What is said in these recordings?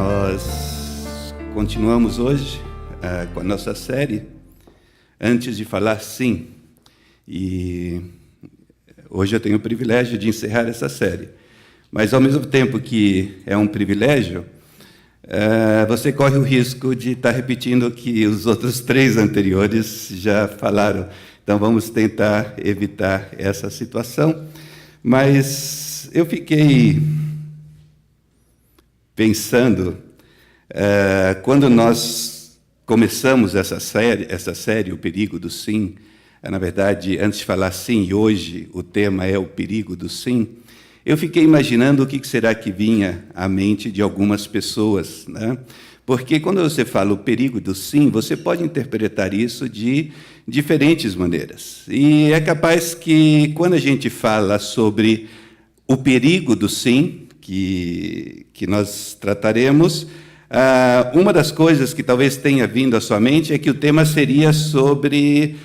Nós continuamos hoje com a nossa série Antes de Falar Sim. E hoje eu tenho o privilégio de encerrar essa série. Mas, ao mesmo tempo que é um privilégio, você corre o risco de estar repetindo o que os outros 3 anteriores já falaram. Então, vamos tentar evitar essa situação. Mas eu fiquei pensando, quando nós começamos essa série, O Perigo do Sim, na verdade, antes de falar sim, e hoje o tema é o perigo do sim, eu fiquei imaginando o que será que vinha à mente de algumas pessoas, né? Porque quando você fala o perigo do sim, você pode interpretar isso de diferentes maneiras. E é capaz que, quando a gente fala sobre o perigo do sim, que nós trataremos, uma das coisas que talvez tenha vindo à sua mente é que o tema seria sobre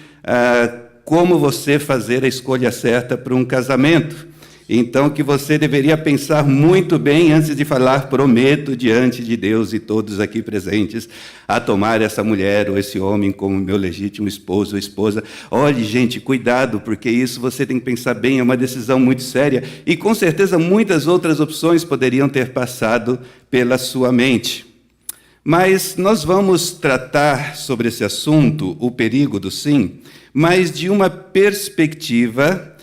como você fazer a escolha certa para um casamento. Então, que você deveria pensar muito bem antes de falar, prometo diante de Deus e todos aqui presentes, a tomar essa mulher ou esse homem como meu legítimo esposo ou esposa. Olhe, gente, cuidado, porque isso você tem que pensar bem, é uma decisão muito séria. E, com certeza, muitas outras opções poderiam ter passado pela sua mente. Mas nós vamos tratar sobre esse assunto, o perigo do sim, mas de uma perspectiva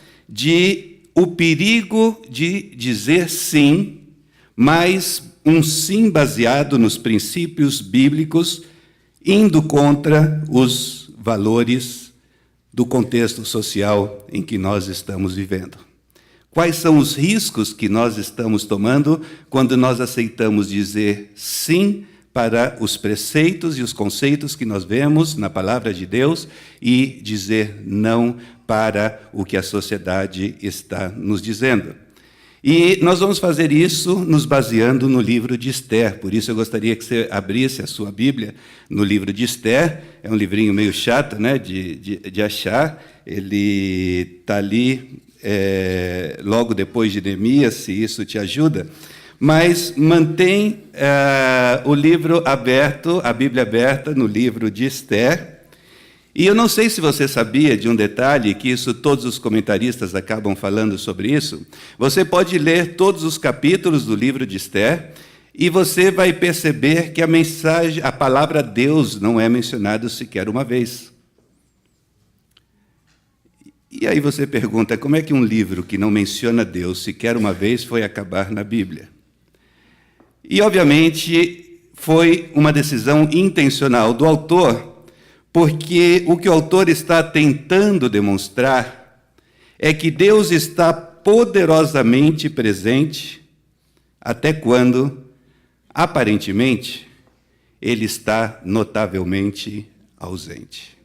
o perigo de dizer sim, mas um sim baseado nos princípios bíblicos, indo contra os valores do contexto social em que nós estamos vivendo. Quais são os riscos que nós estamos tomando quando nós aceitamos dizer sim para os preceitos e os conceitos que nós vemos na palavra de Deus e dizer não para o que a sociedade está nos dizendo. E nós vamos fazer isso nos baseando no livro de Esther. Por isso eu gostaria que você abrisse a sua Bíblia no livro de Esther. É um livrinho meio chato, né, de achar. Ele está ali logo depois de Neemias, se isso te ajuda. Mas mantém o livro aberto, a Bíblia aberta no livro de Esther. E eu não sei se você sabia de um detalhe, que isso todos os comentaristas acabam falando sobre isso. Você pode ler todos os capítulos do livro de Esther e você vai perceber que a palavra Deus não é mencionada sequer uma vez. E aí você pergunta, como é que um livro que não menciona Deus sequer uma vez foi acabar na Bíblia? E, obviamente, foi uma decisão intencional do autor, porque o que o autor está tentando demonstrar é que Deus está poderosamente presente até quando, aparentemente, ele está notavelmente ausente.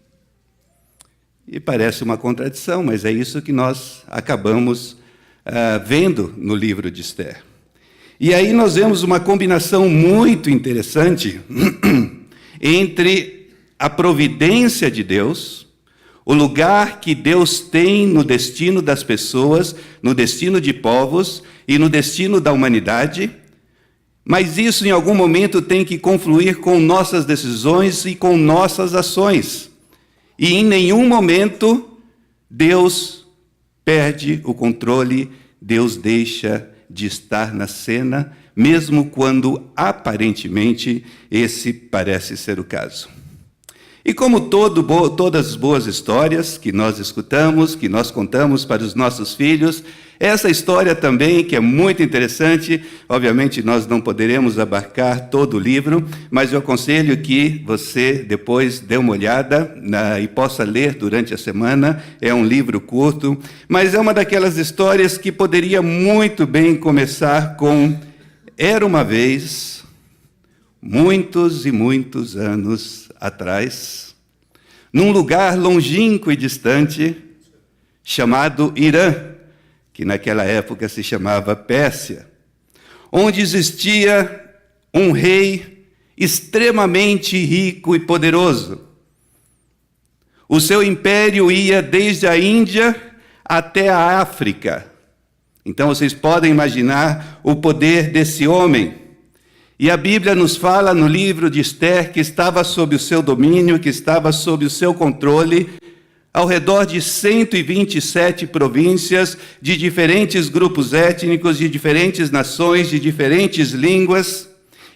E parece uma contradição, mas é isso que nós acabamos vendo no livro de Esther. E aí nós vemos uma combinação muito interessante entre a providência de Deus, o lugar que Deus tem no destino das pessoas, no destino de povos e no destino da humanidade, mas isso em algum momento tem que confluir com nossas decisões e com nossas ações. E em nenhum momento Deus perde o controle, Deus deixa de estar na cena, mesmo quando aparentemente esse parece ser o caso. E como todas as boas histórias que nós escutamos, que nós contamos para os nossos filhos, essa história também, que é muito interessante, obviamente nós não poderemos abarcar todo o livro, mas eu aconselho que você depois dê uma olhada e possa ler durante a semana. É um livro curto, mas é uma daquelas histórias que poderia muito bem começar com: era uma vez, muitos e muitos anos atrás, num lugar longínquo e distante, chamado Irã, que naquela época se chamava Pérsia, onde existia um rei extremamente rico e poderoso. O seu império ia desde a Índia até a África. Então vocês podem imaginar o poder desse homem. E a Bíblia nos fala no livro de Esther que estava sob o seu domínio, que estava sob o seu controle, ao redor de 127 províncias, de diferentes grupos étnicos, de diferentes nações, de diferentes línguas.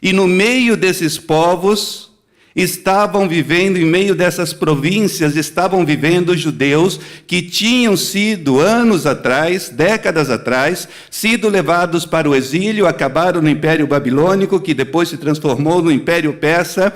E no meio desses povos, estavam vivendo, em meio dessas províncias, estavam vivendo judeus que tinham sido, anos atrás, décadas atrás, sido levados para o exílio, acabaram no Império Babilônico, que depois se transformou no Império Persa.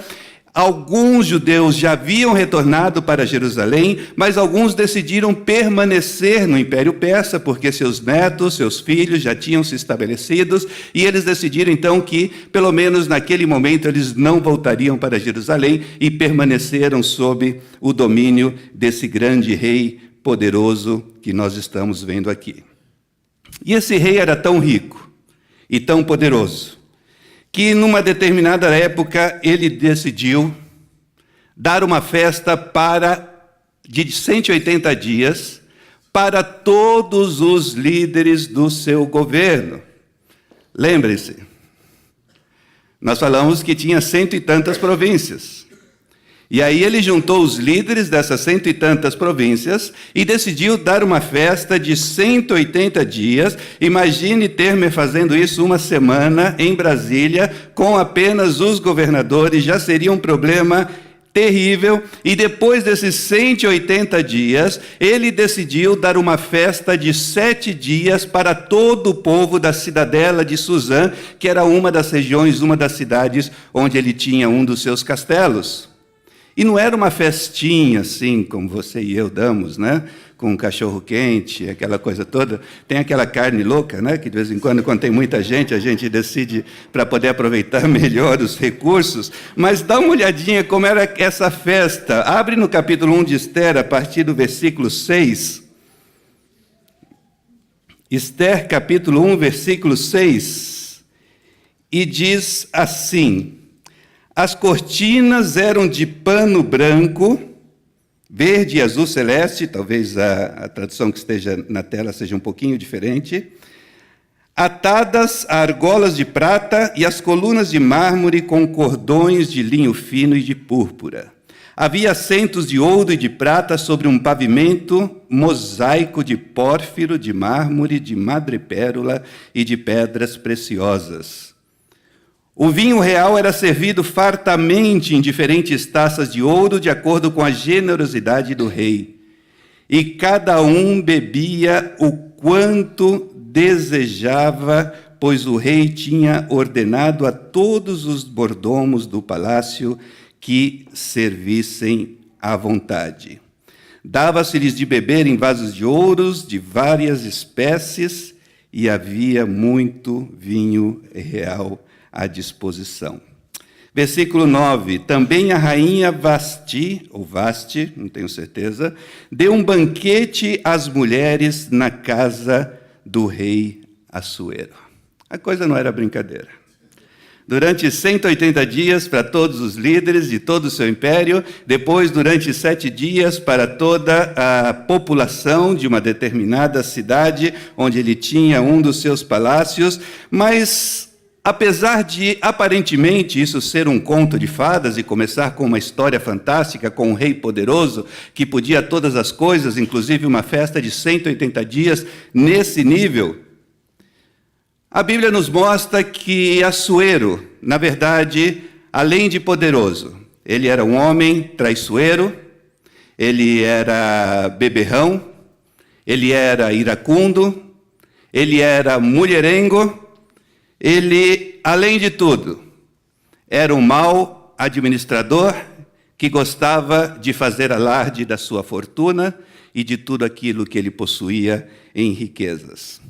Alguns judeus já haviam retornado para Jerusalém, mas alguns decidiram permanecer no Império Persa, porque seus netos, seus filhos já tinham se estabelecidos, e eles decidiram então que, pelo menos naquele momento, eles não voltariam para Jerusalém e permaneceram sob o domínio desse grande rei poderoso que nós estamos vendo aqui. E esse rei era tão rico e tão poderoso, que numa determinada época ele decidiu dar uma festa de 180 dias para todos os líderes do seu governo. Lembre-se, nós falamos que tinha 100 e tantas províncias. E aí ele juntou os líderes dessas 100 e tantas províncias e decidiu dar uma festa de 180 dias. Imagine Temer fazendo isso uma semana em Brasília, com apenas os governadores, já seria um problema terrível. E depois desses 180 dias, ele decidiu dar uma festa de 7 dias para todo o povo da cidadela de Suzã, que era uma das regiões, uma das cidades onde ele tinha um dos seus castelos. E não era uma festinha assim, como você e eu damos, né? Com um cachorro quente, aquela coisa toda. Tem aquela carne louca, né? Que de vez em quando tem muita gente, a gente decide para poder aproveitar melhor os recursos. Mas dá uma olhadinha como era essa festa. Abre no capítulo 1 de Esther, a partir do versículo 6. Esther, capítulo 1, versículo 6. E diz assim: as cortinas eram de pano branco, verde e azul celeste, talvez a tradução que esteja na tela seja um pouquinho diferente, atadas a argolas de prata e as colunas de mármore com cordões de linho fino e de púrpura. Havia assentos de ouro e de prata sobre um pavimento mosaico de pórfiro, de mármore, de madrepérola e de pedras preciosas. O vinho real era servido fartamente em diferentes taças de ouro, de acordo com a generosidade do rei. E cada um bebia o quanto desejava, pois o rei tinha ordenado a todos os mordomos do palácio que servissem à vontade. Dava-se-lhes de beber em vasos de ouros de várias espécies, e havia muito vinho real à disposição. Versículo 9. Também a rainha Vasti, não tenho certeza, deu um banquete às mulheres na casa do rei Assuero. A coisa não era brincadeira. Durante 180 dias para todos os líderes de todo o seu império, depois durante 7 dias para toda a população de uma determinada cidade, onde ele tinha um dos seus palácios, mas apesar de, aparentemente, isso ser um conto de fadas e começar com uma história fantástica, com um rei poderoso, que podia todas as coisas, inclusive uma festa de 180 dias, nesse nível, a Bíblia nos mostra que Assuero, na verdade, além de poderoso, ele era um homem traiçoeiro, ele era beberrão, ele era iracundo, ele era mulherengo. Ele, além de tudo, era um mau administrador que gostava de fazer alarde da sua fortuna e de tudo aquilo que ele possuía em riquezas.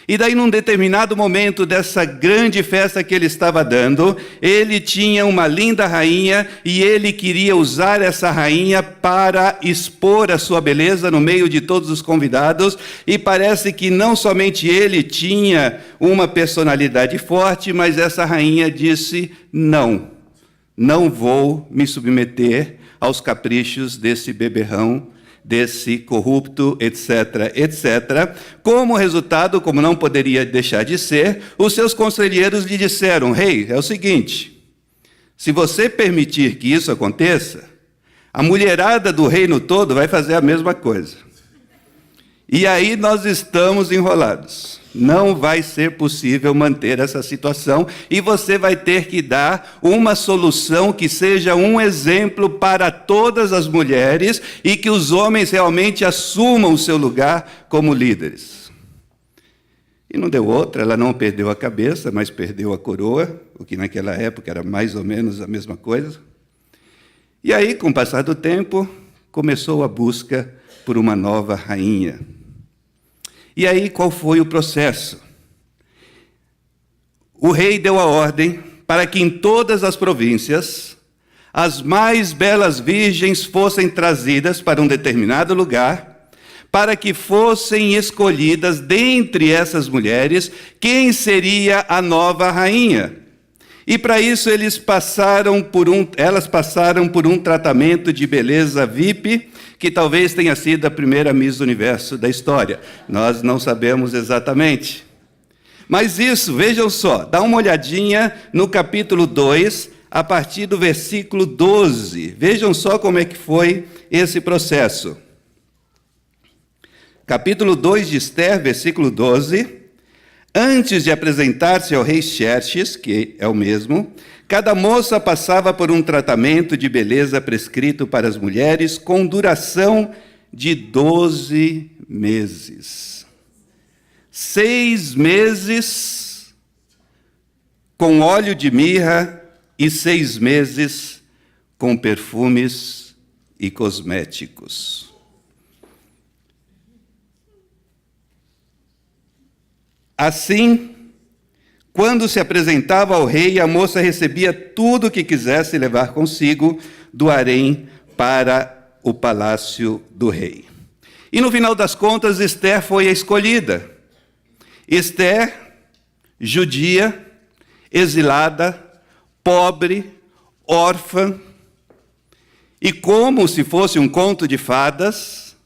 E daí, num determinado momento dessa grande festa que ele estava dando, ele tinha uma linda rainha e ele queria usar essa rainha para expor a sua beleza no meio de todos os convidados. E parece que não somente ele tinha uma personalidade forte, mas essa rainha disse: não vou me submeter aos caprichos desse beberrão, desse corrupto, etc., etc. Como resultado, como não poderia deixar de ser, os seus conselheiros lhe disseram: rei, é o seguinte, se você permitir que isso aconteça, a mulherada do reino todo vai fazer a mesma coisa. E aí nós estamos enrolados. Não vai ser possível manter essa situação e você vai ter que dar uma solução que seja um exemplo para todas as mulheres e que os homens realmente assumam o seu lugar como líderes. E não deu outra, ela não perdeu a cabeça, mas perdeu a coroa, o que naquela época era mais ou menos a mesma coisa. E aí, com o passar do tempo, começou a busca por uma nova rainha. E aí, qual foi o processo? O rei deu a ordem para que em todas as províncias as mais belas virgens fossem trazidas para um determinado lugar, para que fossem escolhidas dentre essas mulheres quem seria a nova rainha. E para isso elas passaram por um tratamento de beleza VIP, que talvez tenha sido a primeira Miss Universo da história. Nós não sabemos exatamente. Mas isso, vejam só, dá uma olhadinha no capítulo 2, a partir do versículo 12. Vejam só como é que foi esse processo. Capítulo 2 de Esther, versículo 12. Antes de apresentar-se ao rei Xerxes, que é o mesmo, cada moça passava por um tratamento de beleza prescrito para as mulheres com duração de 12 meses. 6 meses com óleo de mirra e 6 meses com perfumes e cosméticos. Assim, quando se apresentava ao rei, a moça recebia tudo o que quisesse levar consigo do harém para o palácio do rei. E no final das contas, Esther foi a escolhida. Esther, judia, exilada, pobre, órfã, e como se fosse um conto de fadas,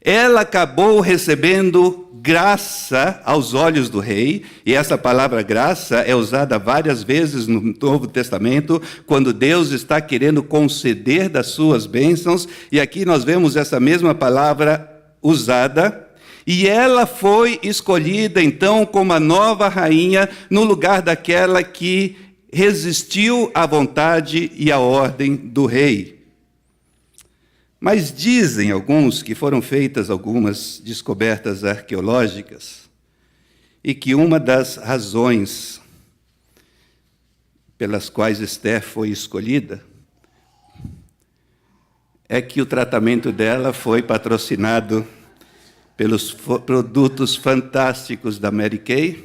ela acabou recebendo graça aos olhos do rei, e essa palavra graça é usada várias vezes no Novo Testamento, quando Deus está querendo conceder das suas bênçãos, e aqui nós vemos essa mesma palavra usada, e ela foi escolhida então como a nova rainha no lugar daquela que resistiu à vontade e à ordem do rei. Mas dizem alguns que foram feitas algumas descobertas arqueológicas e que uma das razões pelas quais Esther foi escolhida é que o tratamento dela foi patrocinado pelos produtos fantásticos da Mary Kay,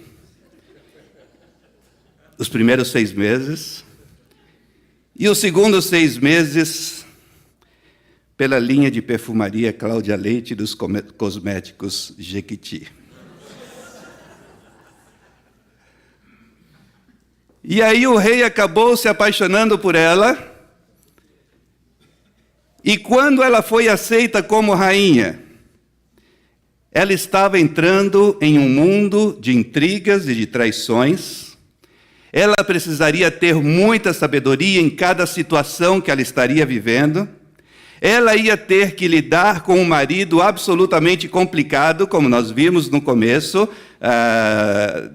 os primeiros 6 meses, e os segundos 6 meses pela linha de perfumaria Cláudia Leite dos cosméticos Jequiti. E aí o rei acabou se apaixonando por ela, e quando ela foi aceita como rainha, ela estava entrando em um mundo de intrigas e de traições. Ela precisaria ter muita sabedoria em cada situação que ela estaria vivendo. Ela ia ter que lidar com um marido absolutamente complicado, como nós vimos no começo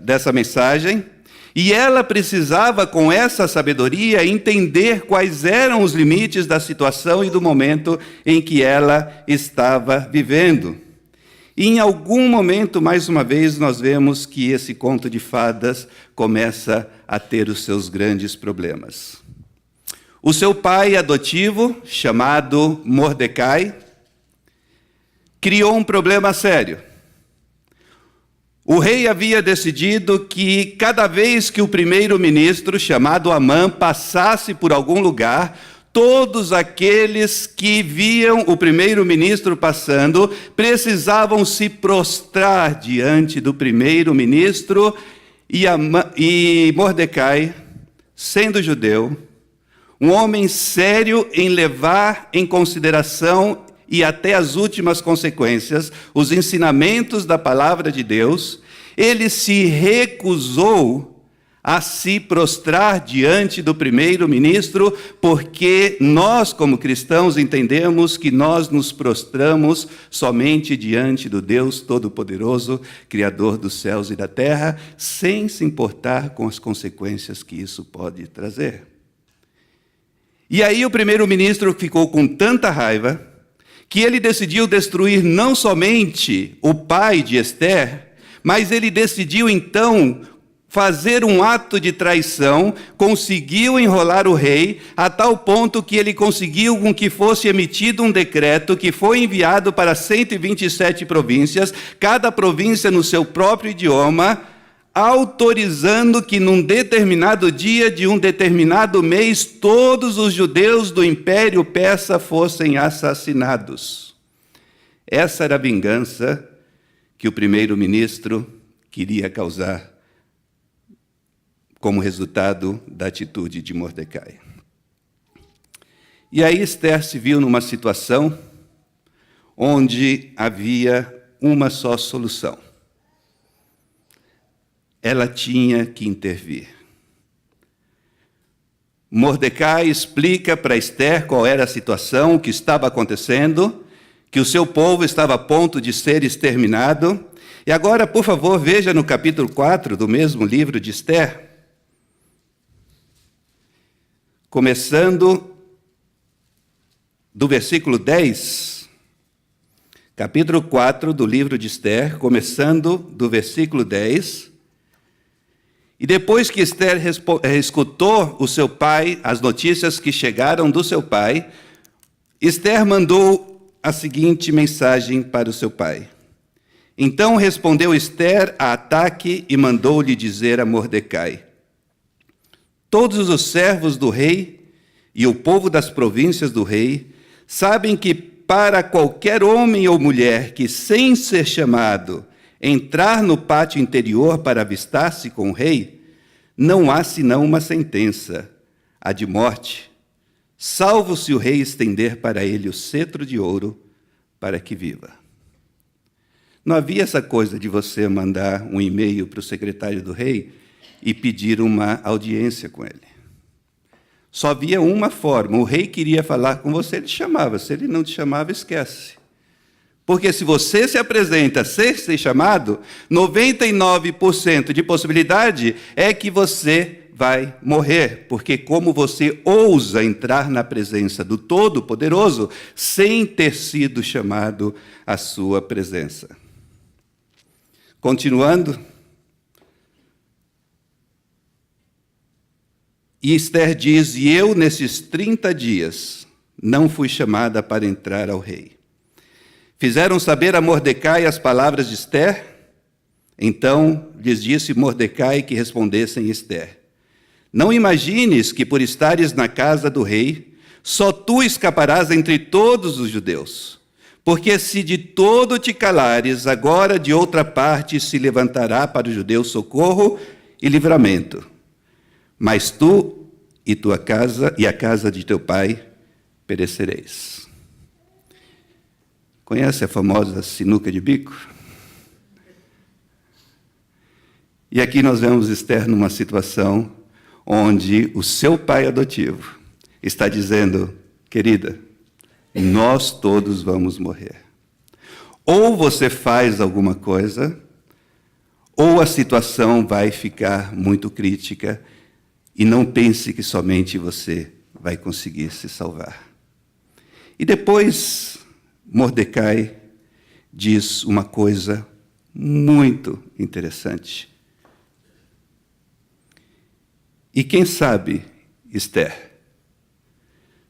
dessa mensagem. E ela precisava, com essa sabedoria, entender quais eram os limites da situação e do momento em que ela estava vivendo. E em algum momento, mais uma vez, nós vemos que esse conto de fadas começa a ter os seus grandes problemas. O seu pai adotivo, chamado Mordecai, criou um problema sério. O rei havia decidido que cada vez que o primeiro-ministro, chamado Amã, passasse por algum lugar, todos aqueles que viam o primeiro-ministro passando precisavam se prostrar diante do primeiro-ministro, e Mordecai, sendo judeu, um homem sério em levar em consideração e até as últimas consequências, os ensinamentos da palavra de Deus, ele se recusou a se prostrar diante do primeiro-ministro, porque nós, como cristãos, entendemos que nós nos prostramos somente diante do Deus Todo-Poderoso, Criador dos céus e da terra, sem se importar com as consequências que isso pode trazer. E aí o primeiro-ministro ficou com tanta raiva que ele decidiu destruir não somente o pai de Ester, mas ele decidiu então fazer um ato de traição, conseguiu enrolar o rei, a tal ponto que ele conseguiu com que fosse emitido um decreto que foi enviado para 127 províncias, cada província no seu próprio idioma, autorizando que num determinado dia de um determinado mês, todos os judeus do Império Persa fossem assassinados. Essa era a vingança que o primeiro-ministro queria causar como resultado da atitude de Mordecai. E aí Ester se viu numa situação onde havia uma só solução. Ela tinha que intervir. Mordecai explica para Ester qual era a situação, o que estava acontecendo, que o seu povo estava a ponto de ser exterminado. E agora, por favor, veja no capítulo 4 do mesmo livro de Ester, começando do versículo 10, capítulo 4 do livro de Ester, começando do versículo 10, e depois que Ester escutou o seu pai, as notícias que chegaram do seu pai, Ester mandou a seguinte mensagem para o seu pai. Então respondeu Ester a Ataque e mandou-lhe dizer a Mordecai: todos os servos do rei e o povo das províncias do rei sabem que para qualquer homem ou mulher que, sem ser chamado, entrar no pátio interior para avistar-se com o rei, não há senão uma sentença, a de morte, salvo se o rei estender para ele o cetro de ouro para que viva. Não havia essa coisa de você mandar um e-mail para o secretário do rei e pedir uma audiência com ele. Só havia uma forma. O rei queria falar com você, ele te chamava. Se ele não te chamava, esquece. Porque se você se apresenta sem ser chamado, 99% de possibilidade é que você vai morrer. Porque como você ousa entrar na presença do Todo-Poderoso sem ter sido chamado à sua presença. Continuando, e Ester diz, e eu, nesses 30 dias, não fui chamada para entrar ao rei. Fizeram saber a Mordecai as palavras de Ester. Então lhes disse Mordecai que respondessem Ester: não imagines que por estares na casa do rei, só tu escaparás entre todos os judeus. Porque se de todo te calares, agora de outra parte se levantará para os judeus socorro e livramento. Mas tu e tua casa e a casa de teu pai perecereis. Conhece a famosa sinuca de bico? E aqui nós vemos Ester numa situação onde o seu pai adotivo está dizendo: querida, nós todos vamos morrer. Ou você faz alguma coisa, ou a situação vai ficar muito crítica. E não pense que somente você vai conseguir se salvar. E depois, Mordecai diz uma coisa muito interessante. E quem sabe, Ester,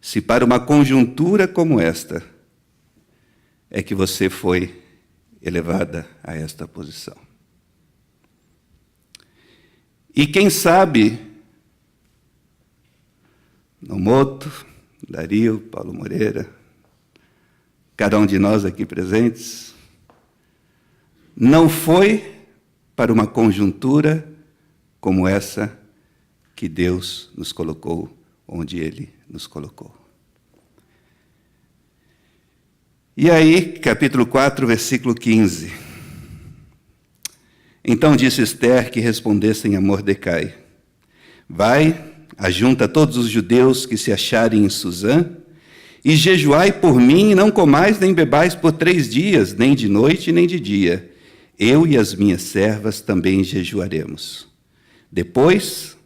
se para uma conjuntura como esta, é que você foi elevada a esta posição. E quem sabe, Nomoto, Dario, Paulo Moreira, cada um de nós aqui presentes, não foi para uma conjuntura como essa que Deus nos colocou onde Ele nos colocou. E aí, capítulo 4, versículo 15. Então disse Ester que respondessem a Mordecai: vai, ajunta todos os judeus que se acharem em Suzã, e jejuai por mim, e não comais nem bebais por 3 dias, nem de noite nem de dia. Eu e as minhas servas também jejuaremos. Depois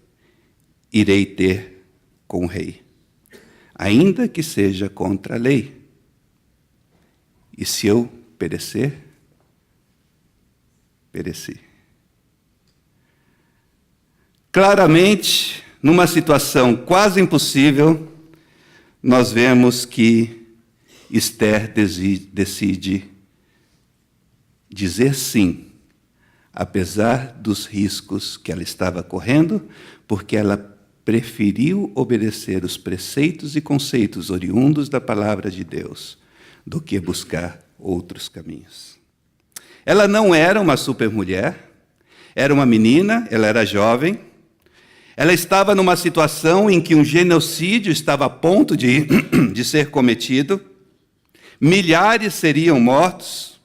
irei ter com o rei, ainda que seja contra a lei. E se eu perecer, pereci. Claramente, numa situação quase impossível, nós vemos que Ester decide dizer sim, apesar dos riscos que ela estava correndo, porque ela preferiu obedecer os preceitos e conceitos oriundos da palavra de Deus do que buscar outros caminhos. Ela não era uma supermulher, era uma menina, ela era jovem. Ela estava numa situação em que um genocídio estava a ponto de ser cometido, milhares seriam mortos,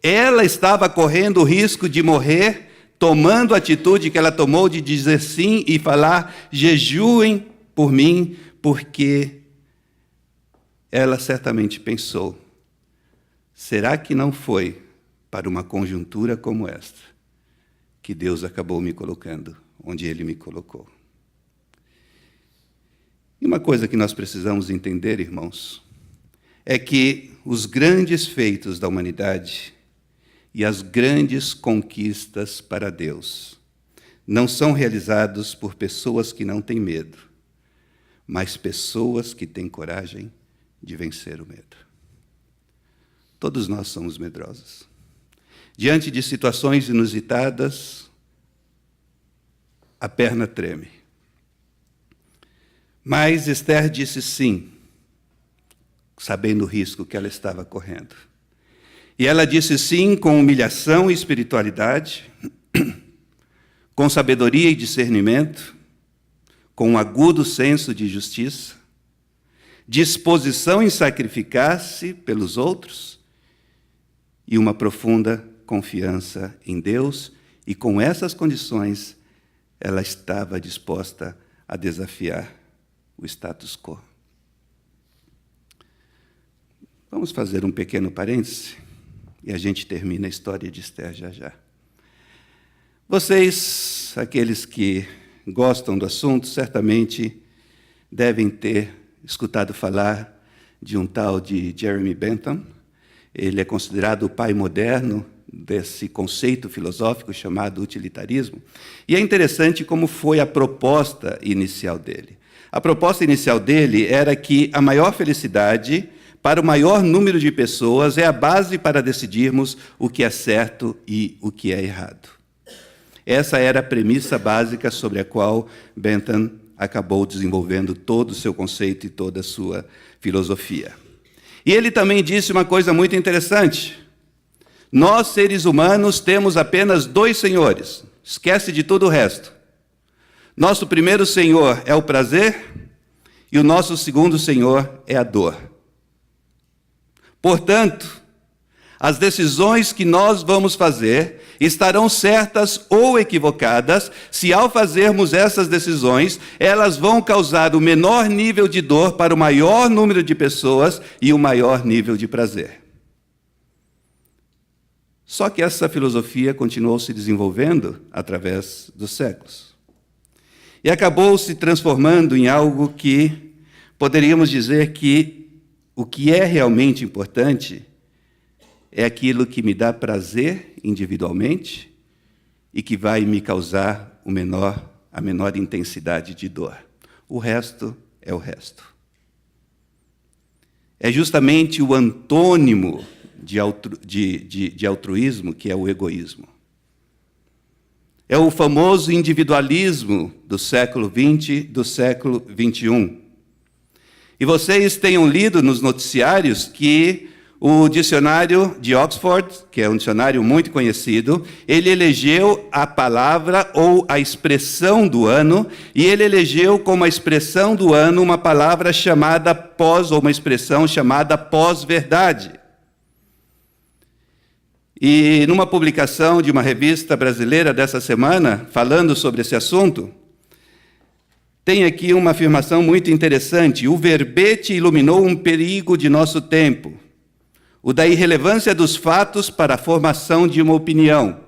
ela estava correndo o risco de morrer, tomando a atitude que ela tomou de dizer sim e falar: jejuem por mim, porque ela certamente pensou: será que não foi para uma conjuntura como esta que Deus acabou me colocando onde Ele me colocou? E uma coisa que nós precisamos entender, irmãos, é que os grandes feitos da humanidade e as grandes conquistas para Deus não são realizados por pessoas que não têm medo, mas pessoas que têm coragem de vencer o medo. Todos nós somos medrosos. Diante de situações inusitadas, a perna treme. Mas Ester disse sim, sabendo o risco que ela estava correndo. E ela disse sim com humilhação e espiritualidade, com sabedoria e discernimento, com um agudo senso de justiça, disposição em sacrificar-se pelos outros e uma profunda confiança em Deus, e com essas condições ela estava disposta a desafiar o status quo. Vamos fazer um pequeno parêntese e a gente termina a história de Ester já já. Vocês, aqueles que gostam do assunto, certamente devem ter escutado falar de um tal de Jeremy Bentham. Ele é considerado o pai moderno desse conceito filosófico chamado utilitarismo. E é interessante como foi a proposta inicial dele. A proposta inicial dele era que a maior felicidade para o maior número de pessoas é a base para decidirmos o que é certo e o que é errado. Essa era a premissa básica sobre a qual Bentham acabou desenvolvendo todo o seu conceito e toda a sua filosofia. E ele também disse uma coisa muito interessante. Nós, seres humanos, temos apenas 2 senhores. Esquece de todo o resto. Nosso primeiro senhor é o prazer e o nosso segundo senhor é a dor. Portanto, as decisões que nós vamos fazer estarão certas ou equivocadas se, ao fazermos essas decisões, elas vão causar o menor nível de dor para o maior número de pessoas e o maior nível de prazer. Só que essa filosofia continuou se desenvolvendo através dos séculos. E acabou se transformando em algo que poderíamos dizer que o que é realmente importante é aquilo que me dá prazer individualmente e que vai me causar a menor intensidade de dor. O resto é o resto. É justamente o antônimo de altruísmo que é o egoísmo. É o famoso individualismo do século XX, do século XXI. E vocês tenham lido nos noticiários que o dicionário de Oxford, que é um dicionário muito conhecido, ele elegeu a palavra ou a expressão do ano, e ele elegeu como a expressão do ano uma palavra chamada ou uma expressão chamada pós-verdade. E numa publicação de uma revista brasileira dessa semana, falando sobre esse assunto, tem aqui uma afirmação muito interessante. O verbete iluminou um perigo de nosso tempo, o da irrelevância dos fatos para a formação de uma opinião.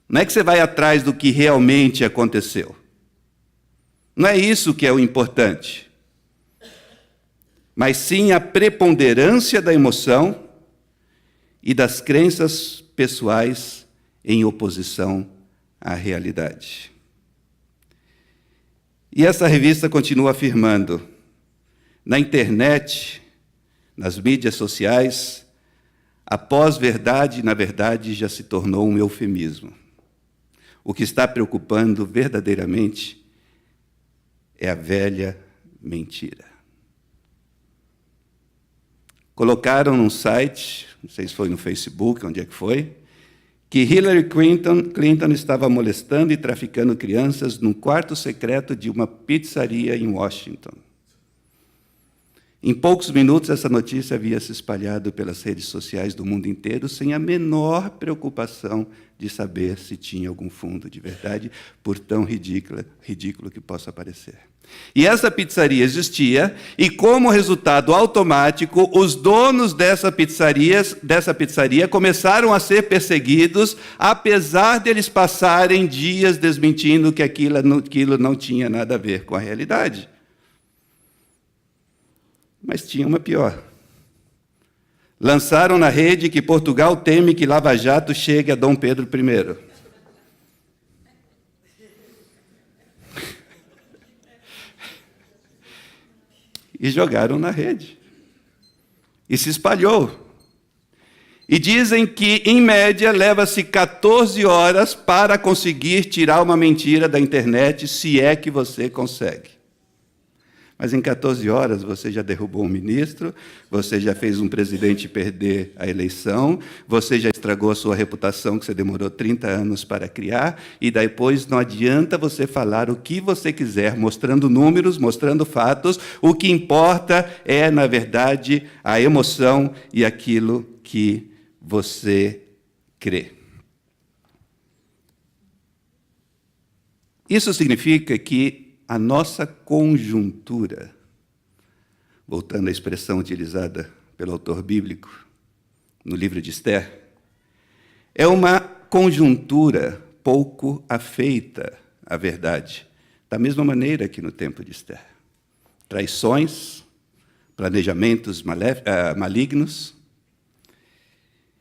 Não é que você vai atrás do que realmente aconteceu. Não é isso que é o importante. Mas sim a preponderância da emoção e das crenças pessoais em oposição à realidade. E essa revista continua afirmando: na internet, nas mídias sociais, a pós-verdade, na verdade, já se tornou um eufemismo. O que está preocupando verdadeiramente é a velha mentira. Colocaram num site, não sei se foi no Facebook, onde é que foi, que Hillary Clinton estava molestando e traficando crianças num quarto secreto de uma pizzaria em Washington. Em poucos minutos, essa notícia havia se espalhado pelas redes sociais do mundo inteiro, sem a menor preocupação de saber se tinha algum fundo de verdade, por tão ridículo que possa parecer. E essa pizzaria existia, e como resultado automático, os donos dessa pizzaria começaram a ser perseguidos, apesar deles passarem dias desmentindo que aquilo não tinha nada a ver com a realidade. Mas tinha uma pior. Lançaram na rede que Portugal teme que Lava Jato chegue a Dom Pedro I. E jogaram na rede. E se espalhou. E dizem que, em média, leva-se 14 horas para conseguir tirar uma mentira da internet, se é que você consegue. Mas em 14 horas você já derrubou um ministro, você já fez um presidente perder a eleição, você já estragou a sua reputação que você demorou 30 anos para criar, e depois não adianta você falar o que você quiser, mostrando números, mostrando fatos, o que importa é, na verdade, a emoção e aquilo que você crê. Isso significa que a nossa conjuntura, voltando à expressão utilizada pelo autor bíblico no livro de Esther, é uma conjuntura pouco afeita à verdade, da mesma maneira que no tempo de Esther. Traições, planejamentos malignos,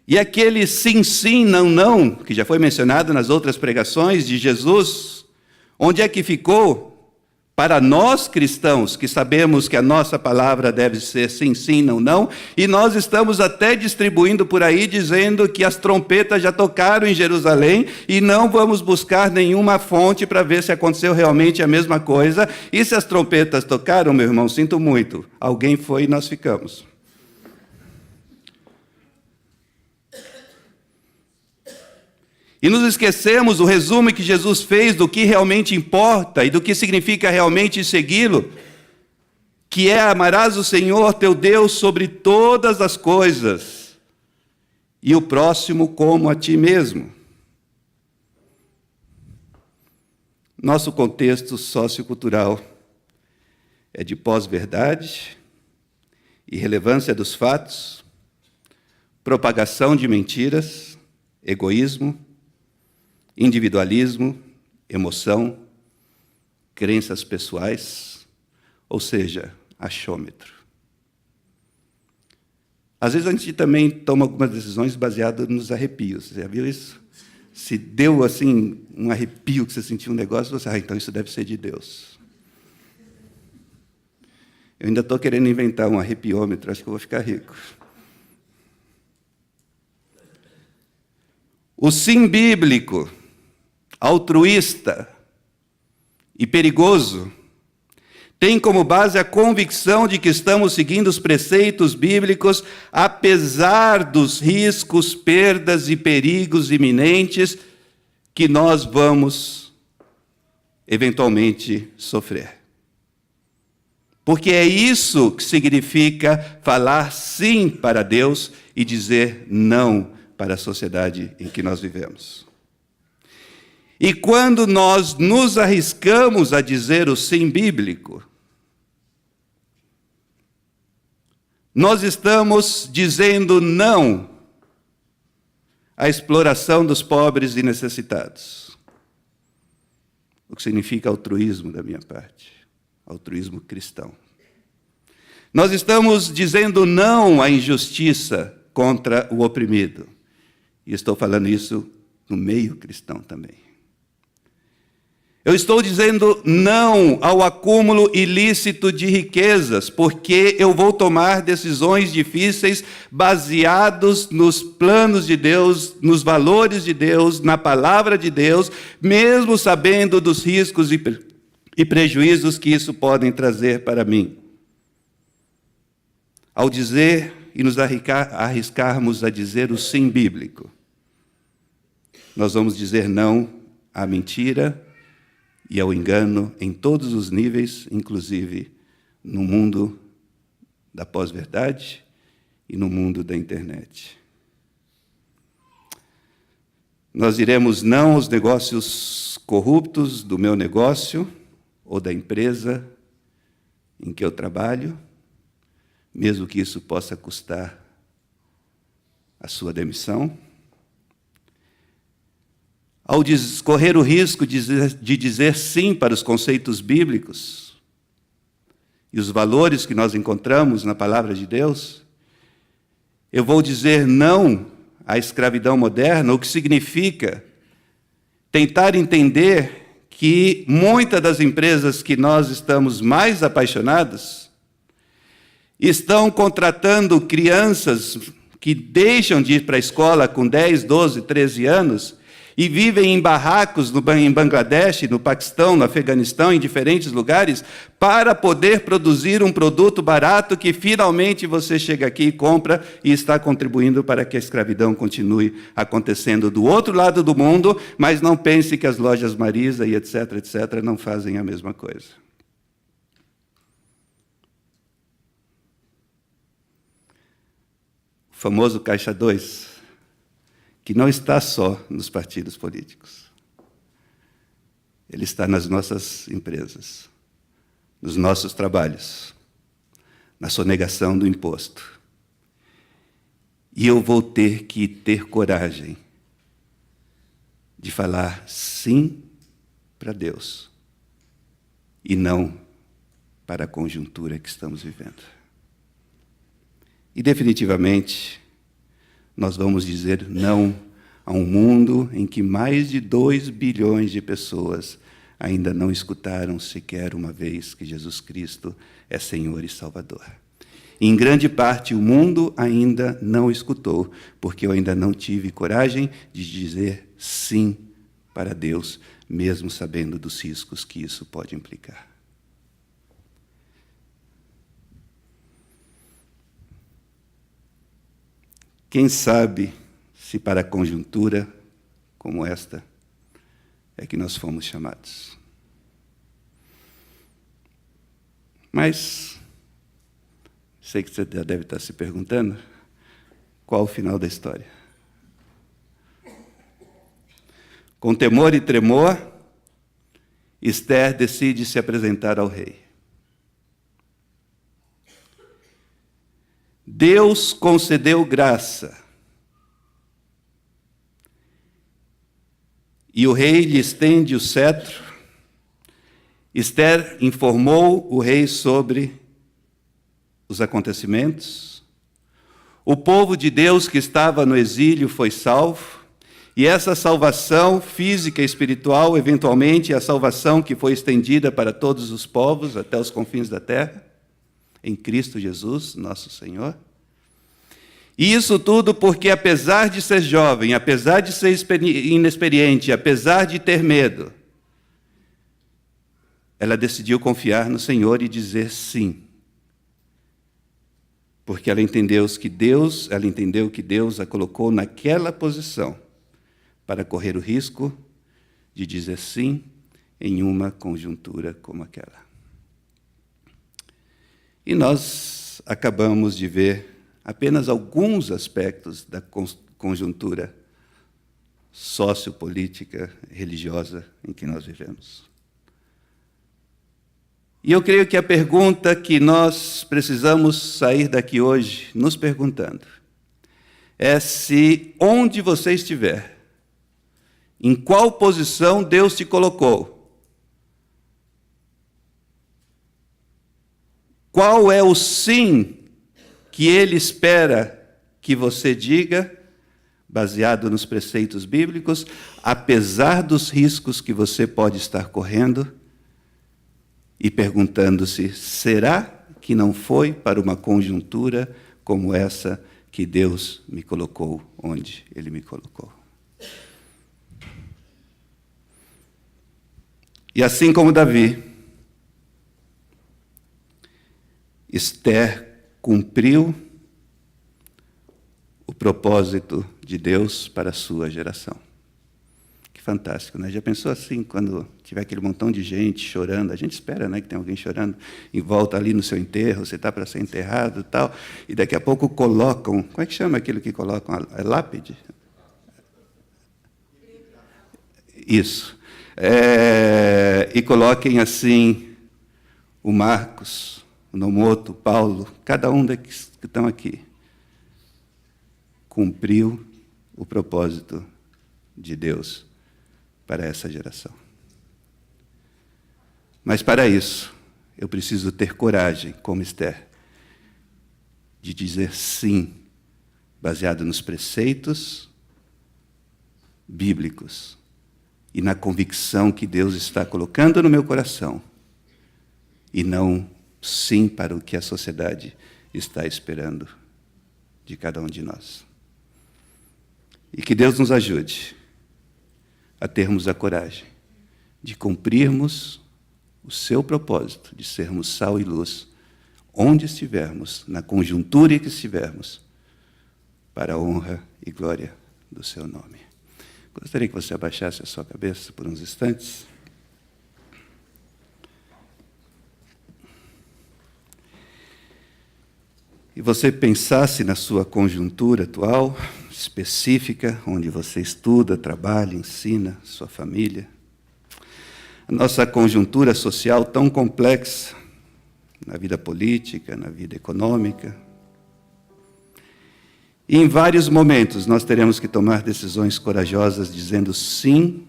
e aquele sim, sim, não, não, que já foi mencionado nas outras pregações de Jesus, onde é que ficou? Para nós cristãos, que sabemos que a nossa palavra deve ser sim, sim, não, não, e nós estamos até distribuindo por aí, dizendo que as trompetas já tocaram em Jerusalém, e não vamos buscar nenhuma fonte para ver se aconteceu realmente a mesma coisa, e se as trompetas tocaram, meu irmão, sinto muito, alguém foi e nós ficamos. E nos esquecemos o resumo que Jesus fez do que realmente importa e do que significa realmente segui-lo, que é: amarás o Senhor teu Deus sobre todas as coisas e o próximo como a ti mesmo. Nosso contexto sociocultural é de pós-verdade, irrelevância dos fatos, propagação de mentiras, egoísmo, individualismo, emoção, crenças pessoais, ou seja, achômetro. Às vezes a gente também toma algumas decisões baseadas nos arrepios. Você já viu isso? Se deu assim um arrepio, que você sentiu um negócio, você, então isso deve ser de Deus. Eu ainda estou querendo inventar um arrepiômetro, acho que eu vou ficar rico. O sim bíblico, altruísta e perigoso, tem como base a convicção de que estamos seguindo os preceitos bíblicos, apesar dos riscos, perdas e perigos iminentes que nós vamos eventualmente sofrer. Porque é isso que significa falar sim para Deus e dizer não para a sociedade em que nós vivemos. E quando nós nos arriscamos a dizer o sim bíblico, nós estamos dizendo não à exploração dos pobres e necessitados. O que significa altruísmo da minha parte, altruísmo cristão. Nós estamos dizendo não à injustiça contra o oprimido. E estou falando isso no meio cristão também. Eu estou dizendo não ao acúmulo ilícito de riquezas, porque eu vou tomar decisões difíceis baseados nos planos de Deus, nos valores de Deus, na palavra de Deus, mesmo sabendo dos riscos e prejuízos que isso podem trazer para mim. Ao dizer e nos arriscarmos a dizer o sim bíblico, nós vamos dizer não à mentira e ao engano em todos os níveis, inclusive no mundo da pós-verdade e no mundo da internet. Nós diremos não aos negócios corruptos do meu negócio ou da empresa em que eu trabalho, mesmo que isso possa custar a sua demissão. Ao correr o risco de dizer sim para os conceitos bíblicos e os valores que nós encontramos na palavra de Deus, eu vou dizer não à escravidão moderna, o que significa tentar entender que muitas das empresas que nós estamos mais apaixonados estão contratando crianças que deixam de ir para a escola com 10, 12, 13 anos e vivem em barracos em Bangladesh, no Paquistão, no Afeganistão, em diferentes lugares, para poder produzir um produto barato que finalmente você chega aqui e compra e está contribuindo para que a escravidão continue acontecendo do outro lado do mundo, mas não pense que as lojas Marisa e etc., etc., não fazem a mesma coisa. O famoso Caixa 2, que não está só nos partidos políticos. Ele está nas nossas empresas, nos nossos trabalhos, na sonegação do imposto. E eu vou ter que ter coragem de falar sim para Deus e não para a conjuntura que estamos vivendo. E definitivamente, nós vamos dizer não a um mundo em que mais de 2 bilhões de pessoas ainda não escutaram sequer uma vez que Jesus Cristo é Senhor e Salvador. E, em grande parte, o mundo ainda não escutou, porque eu ainda não tive coragem de dizer sim para Deus, mesmo sabendo dos riscos que isso pode implicar. Quem sabe se para a conjuntura como esta é que nós fomos chamados. Mas, sei que você já deve estar se perguntando, qual o final da história? Com temor e tremor, Esther decide se apresentar ao rei. Deus concedeu graça. E o rei lhe estende o cetro. Esther informou o rei sobre os acontecimentos. O povo de Deus que estava no exílio foi salvo. E essa salvação física e espiritual, eventualmente, é a salvação que foi estendida para todos os povos, até os confins da terra, em Cristo Jesus, nosso Senhor. E isso tudo porque, apesar de ser jovem, apesar de ser inexperiente, apesar de ter medo, ela decidiu confiar no Senhor e dizer sim. Porque ela entendeu que Deus a colocou naquela posição para correr o risco de dizer sim em uma conjuntura como aquela. E nós acabamos de ver apenas alguns aspectos da conjuntura sociopolítica, religiosa em que nós vivemos. E eu creio que a pergunta que nós precisamos sair daqui hoje nos perguntando é se onde você estiver, em qual posição Deus te colocou, qual é o sim que Ele espera que você diga, baseado nos preceitos bíblicos, apesar dos riscos que você pode estar correndo, e perguntando-se, será que não foi para uma conjuntura como essa que Deus me colocou onde Ele me colocou? E assim como Davi, Esther cumpriu o propósito de Deus para a sua geração. Que fantástico, né? Já pensou assim, quando tiver aquele montão de gente chorando, a gente espera, né, que tem alguém chorando em volta ali no seu enterro, você está para ser enterrado e tal, e daqui a pouco colocam, como é que chama aquilo que colocam? A lápide? Isso. E coloquem assim, o Marcos, o Nomoto, o Paulo, cada um daqueles que estão aqui, cumpriu o propósito de Deus para essa geração. Mas para isso, eu preciso ter coragem, como Esther, de dizer sim, baseado nos preceitos bíblicos e na convicção que Deus está colocando no meu coração, e não sim para o que a sociedade está esperando de cada um de nós. E que Deus nos ajude a termos a coragem de cumprirmos o seu propósito, de sermos sal e luz, onde estivermos, na conjuntura em que estivermos, para a honra e glória do seu nome. Gostaria que você abaixasse a sua cabeça por uns instantes. E você pensasse na sua conjuntura atual, específica, onde você estuda, trabalha, ensina, sua família. A nossa conjuntura social tão complexa, na vida política, na vida econômica. E em vários momentos nós teremos que tomar decisões corajosas, dizendo sim,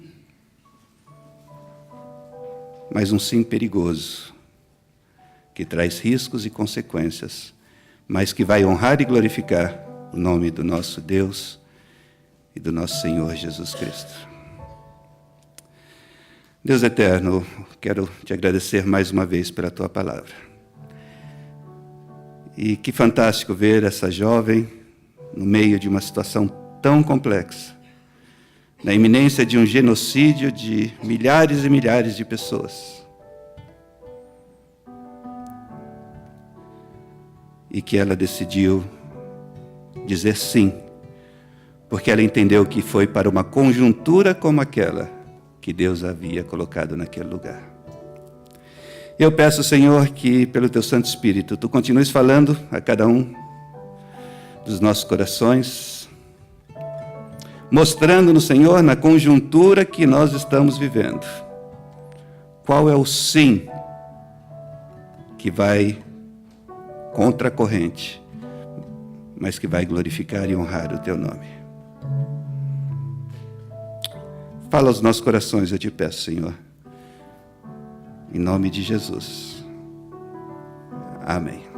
mas um sim perigoso, que traz riscos e consequências, mas que vai honrar e glorificar o nome do nosso Deus e do nosso Senhor Jesus Cristo. Deus eterno, quero te agradecer mais uma vez pela tua palavra. E que fantástico ver essa jovem no meio de uma situação tão complexa, na iminência de um genocídio de milhares e milhares de pessoas. E que ela decidiu dizer sim, porque ela entendeu que foi para uma conjuntura como aquela que Deus havia colocado naquele lugar. Eu peço, Senhor, que pelo Teu Santo Espírito, Tu continues falando a cada um dos nossos corações, mostrando-nos, Senhor, na conjuntura que nós estamos vivendo, qual é o sim que vai contra a corrente, mas que vai glorificar e honrar o Teu nome. Fala aos nossos corações, eu te peço, Senhor, em nome de Jesus. Amém.